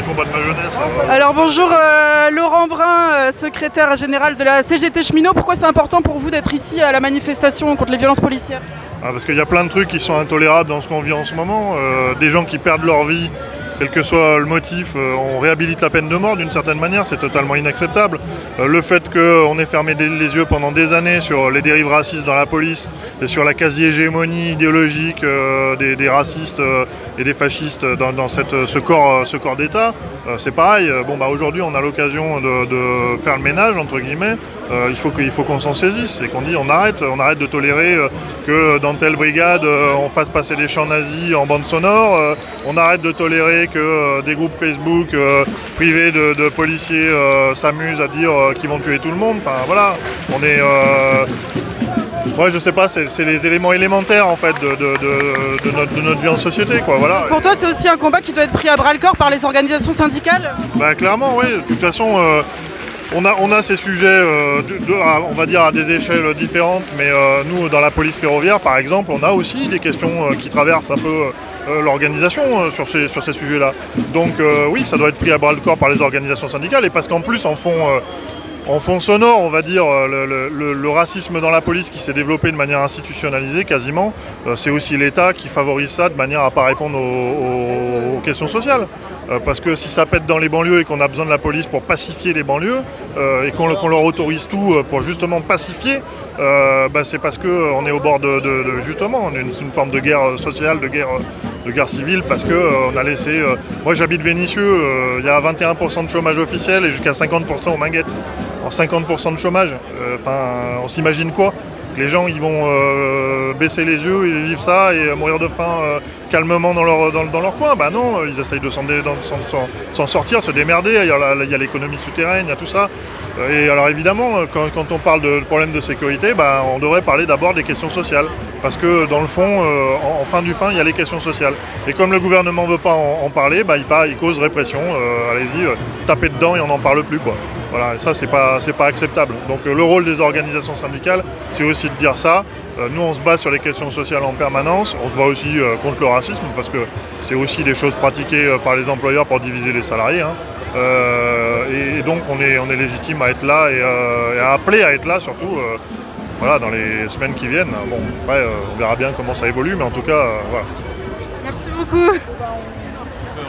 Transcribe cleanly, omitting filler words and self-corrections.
combat de ma jeunesse. Alors bonjour Laurent Brun, secrétaire général de la CGT Cheminot. Pourquoi c'est important pour vous d'être ici à la manifestation contre les violences policières ? Parce qu'il y a plein de trucs qui sont intolérables dans ce qu'on vit en ce moment. Des gens qui perdent leur vie, quel que soit le motif, on réhabilite la peine de mort d'une certaine manière, c'est totalement inacceptable. Le fait qu'on ait fermé les yeux pendant des années sur les dérives racistes dans la police et sur la quasi-hégémonie idéologique des racistes et des fascistes dans ce corps d'État, c'est pareil. Aujourd'hui, on a l'occasion de faire le ménage, entre guillemets. Il faut qu'on s'en saisisse et qu'on dise on arrête de tolérer que dans telle brigade on fasse passer des chants nazis en bande sonore, on arrête de tolérer que des groupes Facebook privés de policiers s'amusent à dire qu'ils vont tuer tout le monde. Enfin voilà, on est... Ouais, je sais pas, c'est les éléments élémentaires en fait de notre vie en société, quoi. Voilà. Pour toi, c'est aussi un combat qui doit être pris à bras-le-corps par les organisations syndicales ? Clairement, oui. De toute façon, on a ces sujets, on va dire à des échelles différentes, mais nous, dans la police ferroviaire, par exemple, on a aussi des questions qui traversent un peu l'organisation sur ces sujets-là. Donc oui, ça doit être pris à bras-le-corps par les organisations syndicales, et parce qu'en plus, en fond sonore, on va dire, le racisme dans la police qui s'est développé de manière institutionnalisée quasiment, c'est aussi l'État qui favorise ça de manière à ne pas répondre aux questions sociales. Parce que si ça pète dans les banlieues et qu'on a besoin de la police pour pacifier les banlieues, et qu'on leur autorise tout pour justement pacifier, c'est parce qu'on est au bord justement, une forme de guerre sociale, de guerre civile, parce qu'on a laissé... moi j'habite Vénissieux, il y a 21% de chômage officiel et jusqu'à 50% aux Minguettes. En 50% de chômage, on s'imagine quoi ? Que les gens ils vont baisser les yeux et vivre ça et mourir de faim calmement dans leur coin. Non, ils essayent de s'en sortir, se démerder. Il y a l'économie souterraine, il y a tout ça. Et alors évidemment, quand on parle de problèmes de sécurité, on devrait parler d'abord des questions sociales. Parce que dans le fond, en fin du fin, il y a les questions sociales. Et comme le gouvernement ne veut pas en parler, il cause répression. Allez-y, tapez dedans et on n'en parle plus, quoi. Voilà, et ça, c'est pas acceptable. Donc le rôle des organisations syndicales, c'est aussi de dire ça. Nous, on se bat sur les questions sociales en permanence. On se bat aussi contre le racisme, parce que c'est aussi des choses pratiquées par les employeurs pour diviser les salariés. Et donc, on est légitime à être là et à appeler à être là, surtout dans les semaines qui viennent. Après, on verra bien comment ça évolue, mais en tout cas, voilà. Merci beaucoup.